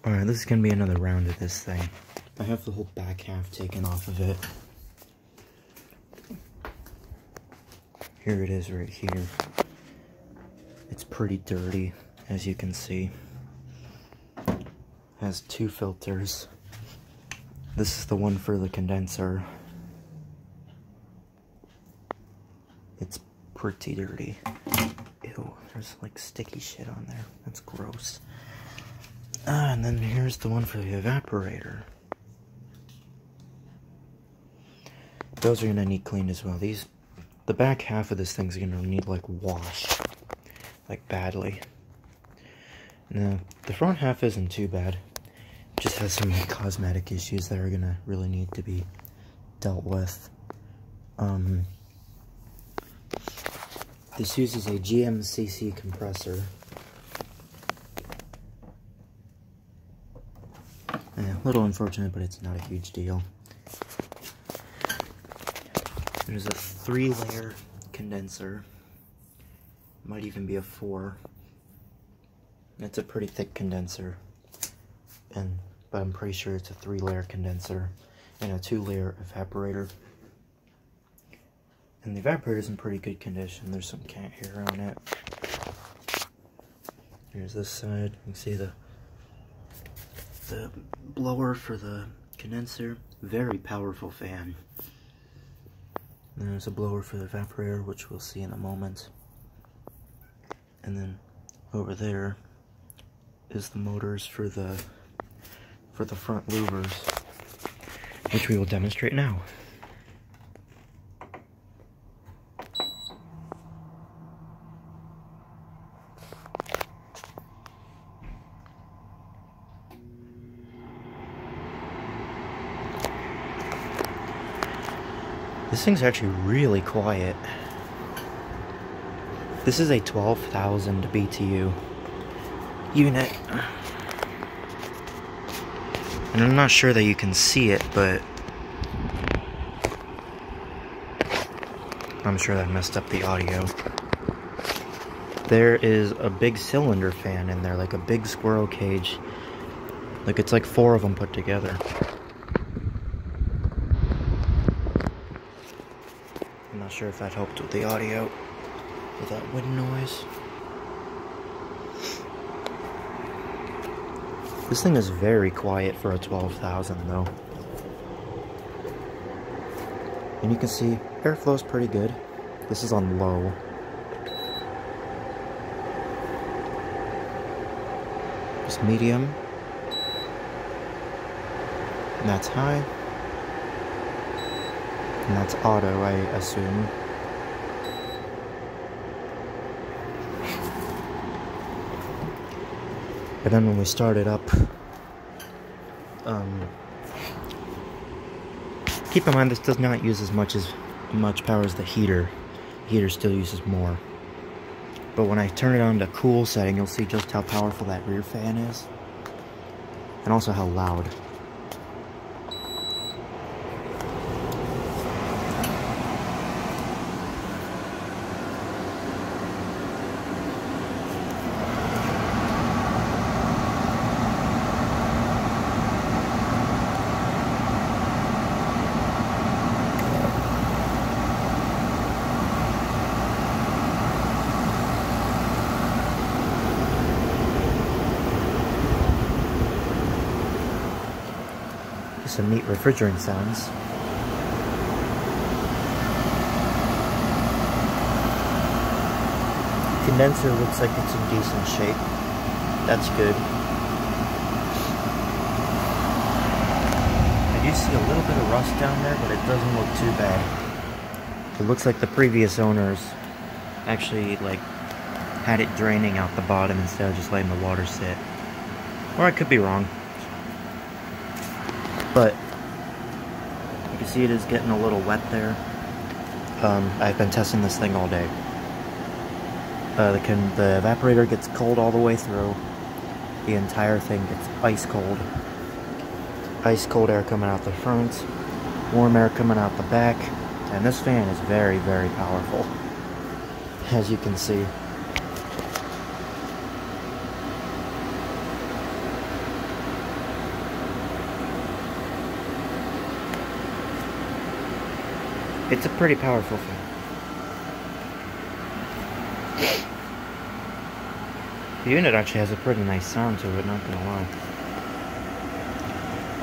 Alright, this is gonna be another round of this thing. I have the whole back half taken off of it. Here it is right here. It's pretty dirty, as you can see. Has two filters. This is the one for the condenser. It's pretty dirty. Ew, there's like sticky shit on there. That's gross. And then here's the one for the evaporator. Those are gonna need cleaned as well. The back half of this thing's gonna need like wash, like badly. Now, the front half isn't too bad. It just has some cosmetic issues that are gonna really need to be dealt with. This uses a GMCC compressor. Yeah, a little unfortunate, but it's not a huge deal. There's a 3-layer condenser. Might even be a 4. It's a pretty thick condenser. But I'm pretty sure it's a 3-layer condenser and a 2-layer evaporator. And the evaporator's in pretty good condition. There's some cat hair on it. Here's this side. You can see the blower for the condenser. Very powerful fan. And there's a blower for the evaporator, which we'll see in a moment. And then over there is the motors for the front louvers, which we will demonstrate now. This thing's actually really quiet. This is a 12,000 BTU unit. And I'm not sure that you can see it, but I'm sure that messed up the audio. There is a big cylinder fan in there, like a big squirrel cage. Like it's like 4 of them put together. I'm not sure if that helped with the audio, with that wind noise. This thing is very quiet for a 12,000 though. And you can see airflow's pretty good. This is on low. It's medium. And that's high. And that's auto, I assume. But then when we start it up, keep in mind this does not use as much power as the heater. The heater still uses more. But when I turn it on to cool setting, you'll see just how powerful that rear fan is. And also how loud. Some neat refrigerant sounds. Condenser looks like it's in decent shape. That's good. I do see a little bit of rust down there, but it doesn't look too bad. It looks like the previous owners actually had it draining out the bottom instead of just letting the water sit. Or I could be wrong. But you can see it is getting a little wet there. I've been testing this thing all day. The evaporator gets cold all the way through. The entire thing gets ice cold. Ice cold air coming out the front, warm air coming out the back, and this fan is very, very powerful, as you can see. It's a pretty powerful fan. The unit actually has a pretty nice sound to it, not gonna lie.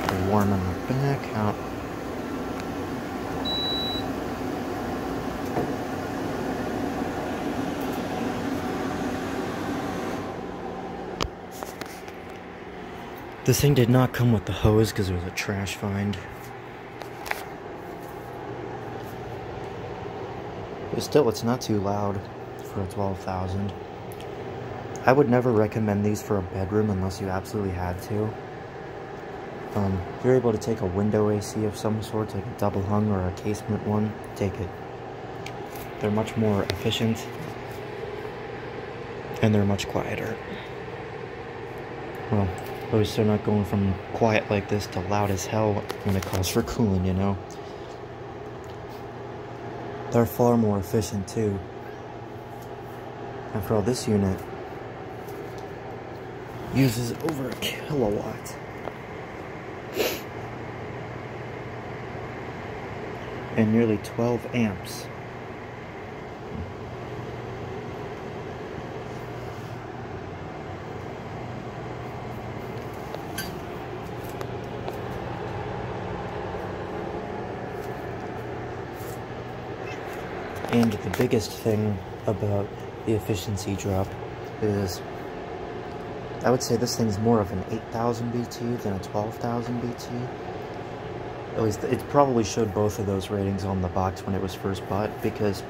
Pretty warm on the back. Out. This thing did not come with the hose because it was a trash find. But still, it's not too loud for a 12,000. I would never recommend these for a bedroom unless you absolutely had to. If you're able to take a window AC of some sort, like a double hung or a casement one, take it. They're much more efficient, and they're much quieter. Well, at least they're not going from quiet like this to loud as hell when it calls for cooling, you know? They're far more efficient too. After all, this unit uses over a kilowatt. And nearly 12 amps. And the biggest thing about the efficiency drop is, I would say this thing's more of an 8,000 BTU than a 12,000 BTU. At least it probably showed both of those ratings on the box when it was first bought, because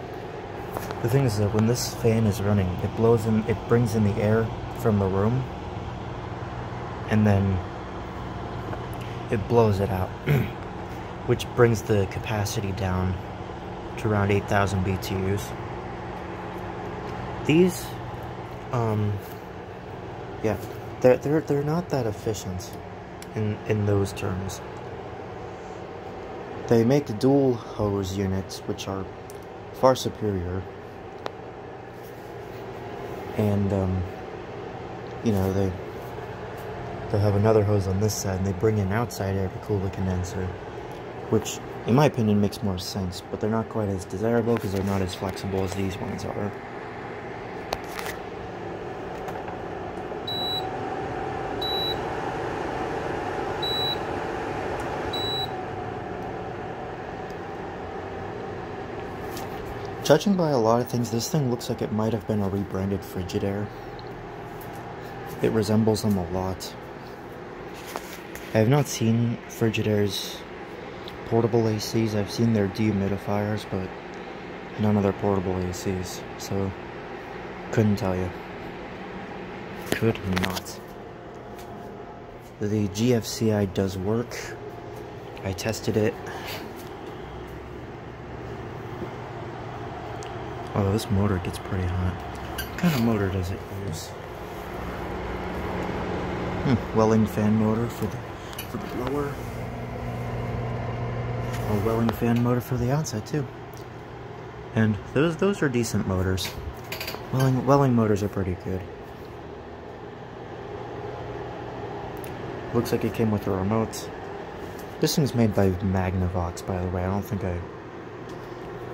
the thing is that when this fan is running, it brings in the air from the room, and then it blows it out, which brings the capacity down to around 8,000 BTUs. These, yeah, they're not that efficient in those terms. They make dual hose units, which are far superior, and you know, they'll have another hose on this side, and they bring in outside air to cool the condenser, which, in my opinion, makes more sense, but they're not quite as desirable because they're not as flexible as these ones are. Judging by a lot of things, this thing looks like it might have been a rebranded Frigidaire. It resembles them a lot. I have not seen Frigidaire's portable ACs. I've seen their dehumidifiers, but none of their portable ACs, so couldn't tell you. Could not. The GFCI does work. I tested it. Oh, this motor gets pretty hot. What kind of motor does it use? Welling fan motor for the blower. A Welling fan motor for the outside too. And those are decent motors. Welling motors are pretty good. Looks like it came with a remote. This thing's made by Magnavox, by the way. I don't think I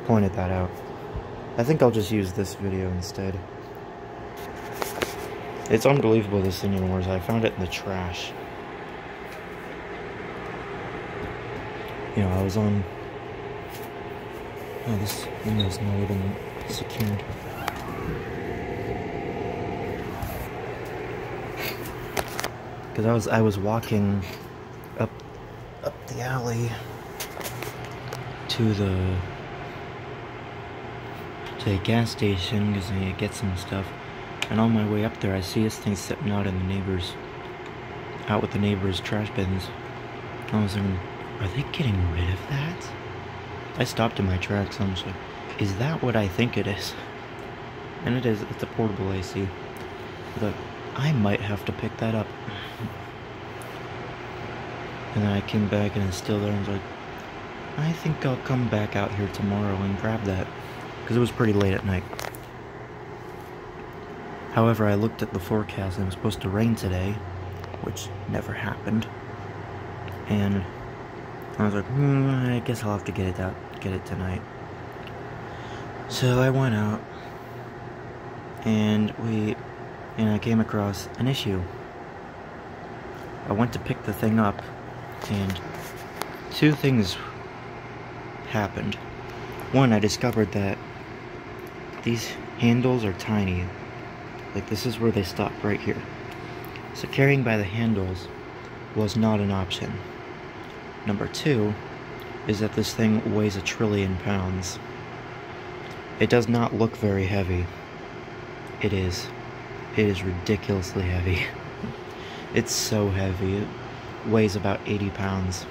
pointed that out. I think I'll just use this video instead. It's unbelievable this thing even works. I found it in the trash. You know, I was on... Oh, this window's not even secured. Because I was walking up the alley to the gas station because I need to get some stuff, and on my way up there I see this thing sitting out with the neighbors' trash bins. I was thinking, are they getting rid of that? I stopped in my tracks and I was like, is that what I think it is? And it is. It's a portable AC. But I might have to pick that up. And then I came back and it's still there, and I was like, I think I'll come back out here tomorrow and grab that. Because it was pretty late at night. However, I looked at the forecast and it was supposed to rain today, which never happened. And I was like, I guess I'll have to get it tonight. So I went out and I came across an issue. I went to pick the thing up and two things happened. One, I discovered that these handles are tiny. Like, this is where they stop, right here. So carrying by the handles was not an option. Number two is that this thing weighs 1 trillion pounds. It does not look very heavy. It is. It is ridiculously heavy. It's so heavy. It weighs about 80 pounds.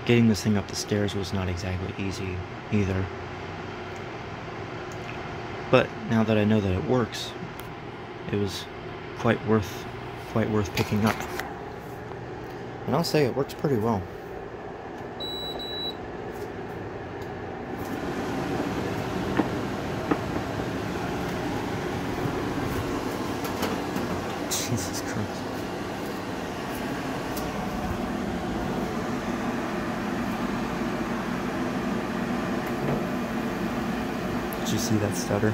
Getting this thing up the stairs was not exactly easy either. But now that I know that it works, it was quite worth picking up. And I'll say it works pretty well. Jesus Christ. Did you see that stutter?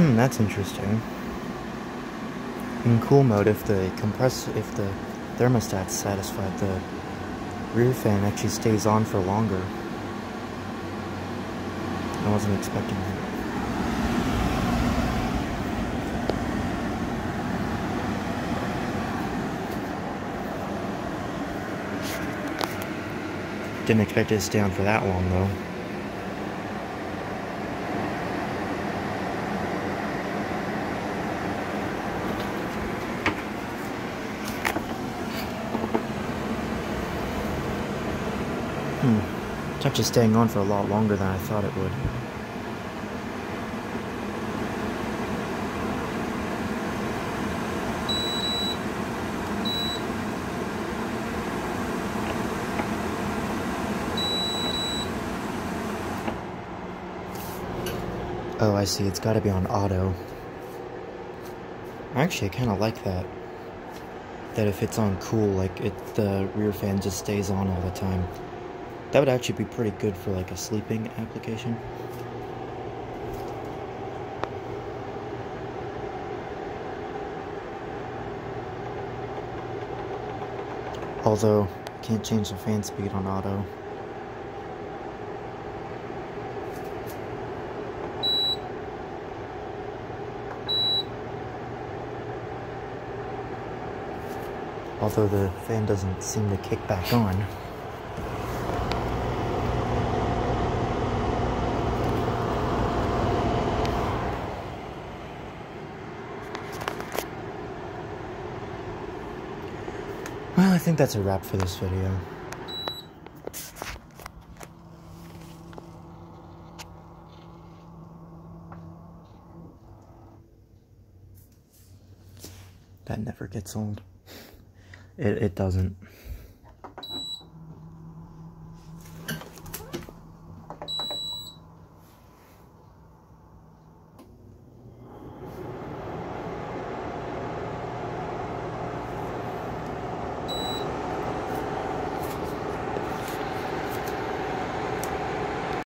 That's interesting. In cool mode, if the thermostat's satisfied, the rear fan actually stays on for longer. I wasn't expecting that. Didn't expect it to stay on for that long, though. It's actually staying on for a lot longer than I thought it would. Oh, I see. It's got to be on auto. Actually, I kind of like that. That if it's on cool, like, the rear fan just stays on all the time. That would actually be pretty good for, like, a sleeping application. Although, can't change the fan speed on auto. Although the fan doesn't seem to kick back on. Well, I think that's a wrap for this video. That never gets old. It doesn't.